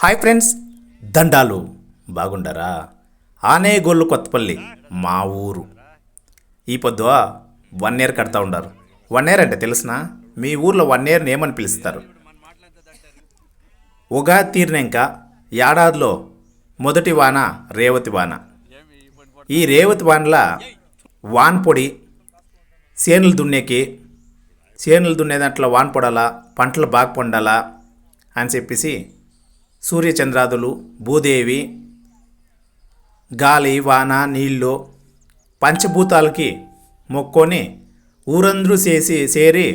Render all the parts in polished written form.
Hi friends, దండాలు బాగుండరా? ఆనేగోళ్ళు కొత్తపల్లి మా ఊరు. ఈ పొద్దు 1 ఇయర్ కడతా ఉండారు. 1 ఇయర్ అంటే తెలుసునా? మీ ఊర్లో 1 ఇయర్ని ఏమని పిలుస్తారు? ఉగాది తీరినాక ఏడాదిలో మొదటి వాన రేవతి వాన. ఈ రేవతి వానల వాన పొడి చేనులు దున్నేకి, చేనులు దున్నే దాంట్లో వాన పొడాలా, పంటలు బాగా పండాలా అని చెప్పేసి సూర్యచంద్రాదులు, భూదేవి, గాలి, వాన, నీళ్ళు పంచభూతాలకి మొక్కొని ఊరందరూ చేరి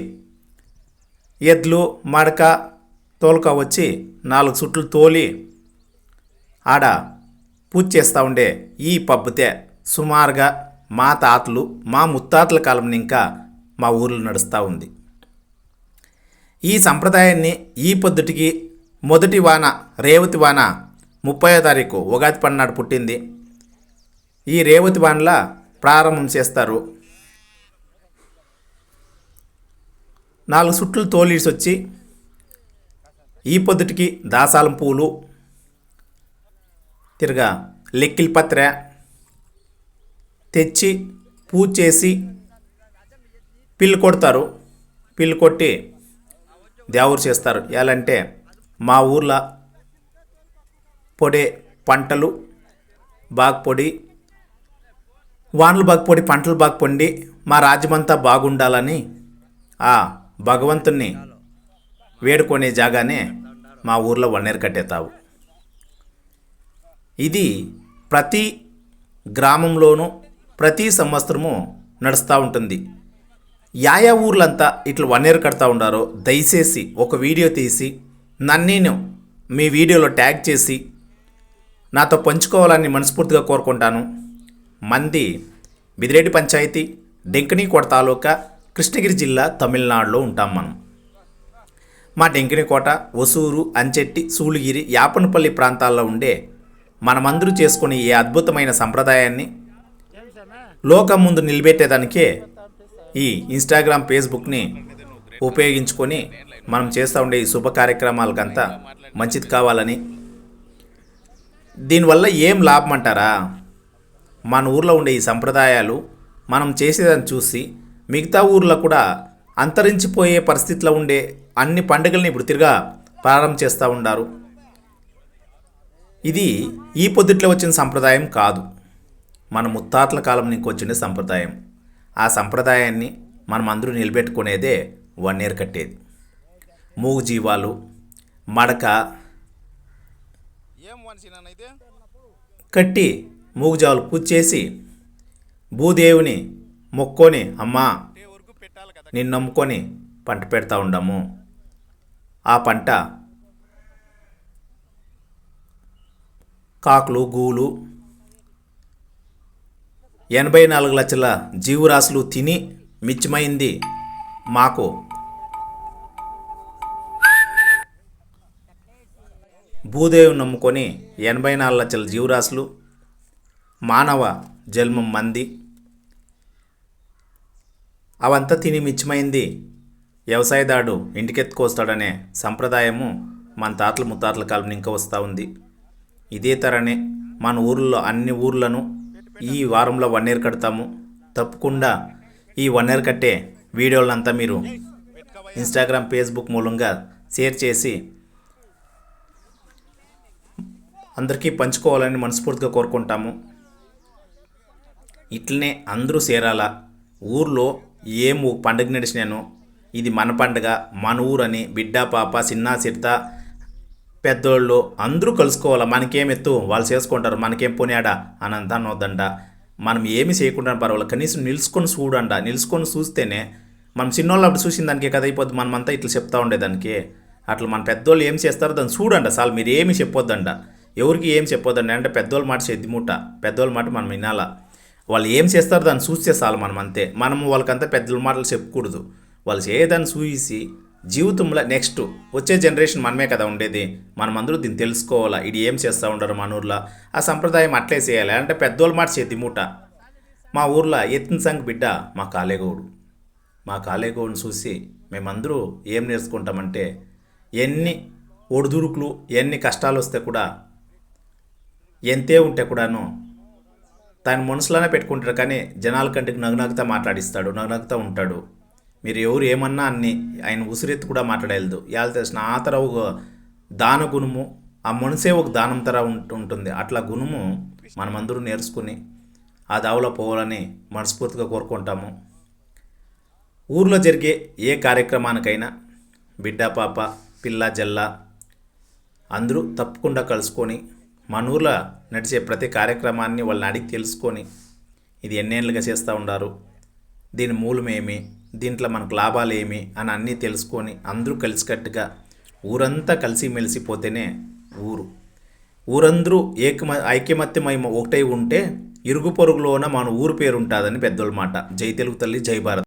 ఎద్లు మడక తోలుక వచ్చి 4 చుట్లు తోలి ఆడ పూజ చేస్తూ ఉండే ఈ పబ్బతే సుమారుగా మా తాతలు, మా ముత్తాతల కాలం ఇంకా మా ఊర్లో నడుస్తూ ఉంది. ఈ సంప్రదాయాన్ని ఈ పొద్దుటికి మొదటి వాన రేవతి వాన 30వ తారీఖు ఉగాది పండుగ పుట్టింది. ఈ రేవతి వానల ప్రారంభం చేస్తారు. 4 చుట్లు తోలిసి వచ్చి ఈ పొద్దుటికి దాసాలం పూలు, తిరగా లెక్కిల పత్ర తెచ్చి పూజ చేసి పిల్లు కొడతారు. పిల్లు కొట్టి దేవురు చేస్తారు. ఎలాంటే మా ఊర్లో పొడే పంటలు బాగా పొడి, వానలు బాగా పొడి, పంటలు బాగా పండి మా రాజ్యమంతా బాగుండాలని ఆ భగవంతుణ్ణి వేడుకునే జాగానే మా ఊర్లో 1 ఇయర్ కట్టేతావు. ఇది ప్రతి గ్రామంలోనూ ప్రతి సంవత్సరము నడుస్తూ ఉంటుంది. యాయా ఊర్లంతా ఇట్లా 1 ఇయర్ కడతా ఉండారో దయచేసి ఒక వీడియో తీసి నన్ను మీ వీడియోలో ట్యాగ్ చేసి నాతో పంచుకోవాలని మనస్ఫూర్తిగా కోరుకుంటాను. మంది బిదిరెడ్డి పంచాయతీ, డెంకనీకోట తాలూకా, కృష్ణగిరి జిల్లా, తమిళనాడులో ఉంటాం మనం. మా డెంకనీకోట, ఒసూరు, అంచెట్టి, సూళగిరి, యాపనపల్లి ప్రాంతాల్లో ఉండే మనమందరూ చేసుకునే ఈ అద్భుతమైన సంప్రదాయాన్ని లోకం ముందు నిలబెట్టేదానికే ఈ ఇన్స్టాగ్రామ్, ఫేస్బుక్ని ఉపయోగించుకొని మనం చేస్తూ ఉండే ఈ శుభ కార్యక్రమాలకంతా మంచిది కావాలని. దీనివల్ల ఏం లాభం అంటారా? మన ఊర్లో ఉండే ఈ సంప్రదాయాలు మనం చేసేదాన్ని చూసి మిగతా ఊర్లో కూడా అంతరించిపోయే పరిస్థితిలో ఉండే అన్ని పండుగల్ని ఇప్పుడు తిరిగా ప్రారంభం చేస్తూ ఉండారు. ఇది ఈ పొద్దుట్లో వచ్చిన సంప్రదాయం కాదు, మన ముత్తాతల కాలం నుంచి వచ్చిన సంప్రదాయం. ఆ సంప్రదాయాన్ని మనం అందరూ నిలబెట్టుకునేదే 1 ఇయర్ కట్టేది. మూగు జీవాలు, మడక కట్టి మూగుజావులు పూజ చేసి భూదేవిని మొక్కొని, అమ్మా నిన్ను నమ్ముకొని పంట పెడతా ఉండము. ఆ పంట కాకులు, గూలు 84 లక్షల జీవరాశులు తిని మిచ్చమైంది మాకు. భూదేవిని నమ్ముకొని 84 లక్షల జీవరాశులు, మానవ జన్మం మంది అవంతా తిని మిచ్చమైంది వ్యవసాయదారుడు ఇంటికెత్తుకొస్తాడనే సంప్రదాయము మన తాతల ముత్తాతల కాలం ఇంకా వస్తూ ఉంది. ఇదే తరనే మన ఊర్లో అన్ని ఊర్లను ఈ వారంలో 1 ఇయర్ కడతాము. తప్పకుండా ఈ 1 ఇయర్ కట్టే వీడియోలంతా మీరు ఇన్స్టాగ్రామ్, ఫేస్బుక్ మూలంగా షేర్ చేసి అందరికీ పంచుకోవాలని మనస్ఫూర్తిగా కోరుకుంటాము. ఇట్లనే అందరూ చేరాలా. ఊర్లో ఏం పండుగ నడిచినాను, ఇది మన పండుగ, మన ఊరని బిడ్డ, పాప, చిన్న చిత్త, పెద్దోళ్ళు అందరూ కలుసుకోవాలా. మనకేం ఎత్తు వాళ్ళు చేసుకుంటారు, మనకేం పోనాడా అని అంతా అనొద్దంట. మనం ఏమి చేయకుండా పర్వాలేదు, కనీసం నిలుచుకొని చూడంట. నిలుచుకొని చూస్తేనే మనం చిన్నోళ్ళు అప్పుడు చూసిన దానికే కదా అయిపోద్ది. మనమంతా ఇట్లా చెప్తా ఉండేదానికి. అట్లా మన పెద్దోళ్ళు ఏం చేస్తారో దాన్ని చూడండి. అసలు మీరు ఏమి చెప్పొద్దంట, ఎవరికి ఏం చెప్పొద్దండి. అంటే పెద్దోళ్ళ మాట చెద్దిముట్ట, పెద్దోళ్ళ మాట మనం వినాలా. వాళ్ళు ఏం చేస్తారో దాన్ని చూస్తే చాలు. మనం అంతే, మనము వాళ్ళకంతా పెద్దల మాటలు చెప్పకూడదు. వాళ్ళు చేయదాన్ని చూసి జీవితంలో నెక్స్ట్ వచ్చే జనరేషన్ మనమే కదా ఉండేది. మనమందరూ దీన్ని తెలుసుకోవాలా. ఇది ఏం చేస్తూ ఉంటారు మన ఊర్లో, ఆ సంప్రదాయం అట్లే చేయాలి. అంటే పెద్దోళ్ళ మాట చెద్దిముట్ట. మా ఊర్లో ఎత్తిన సంఘ బిడ్డ మా కాలేగౌడు. మా కాలేగౌడుని చూసి మేమందరూ ఏం నేర్చుకుంటామంటే ఎన్ని ఒడిదుడుకులు ఎన్ని కష్టాలు వస్తే కూడా ఎంతే ఉంటే కూడాను తన మనసులోనే పెట్టుకుంటాడు, కానీ జనాల కంటికి నగునగుతా మాట్లాడిస్తాడు, నగునగుతా ఉంటాడు. మీరు ఎవరు ఏమన్నా అన్ని ఆయన ఉసిరెత్తి కూడా మాట్లాడలేదు. ఇవాళ తెలిసిన ఆ తర ఒక దాన గుణము, ఆ మనసే ఒక దానం తర ఉంటుంది. అట్లా గుణము మనమందరూ నేర్చుకుని ఆ దావలో పోవాలని మనస్ఫూర్తిగా కోరుకుంటాము. ఊర్లో జరిగే ఏ కార్యక్రమానికైనా బిడ్డ పాప పిల్ల జల్ల అందరూ తప్పకుండా కలుసుకొని మన ఊర్లో నడిచే ప్రతి కార్యక్రమాన్ని వాళ్ళని అడిగి తెలుసుకొని ఇది ఎన్నేళ్ళుగా చేస్తూ ఉండారు, దీని మూలమేమి, దీంట్లో మనకు లాభాలు ఏమి అని అన్నీ తెలుసుకొని అందరూ కలిసికట్టుగా ఊరంతా కలిసిమెలిసిపోతేనే ఊరందరూ ఐక్యమత్యమై ఒకటై ఉంటే ఇరుగు పొరుగులోన మన ఊరు పేరు ఉంటుందని పెద్దోళ్ళ మాట. జై తెలుగు తల్లి, జై భారత్.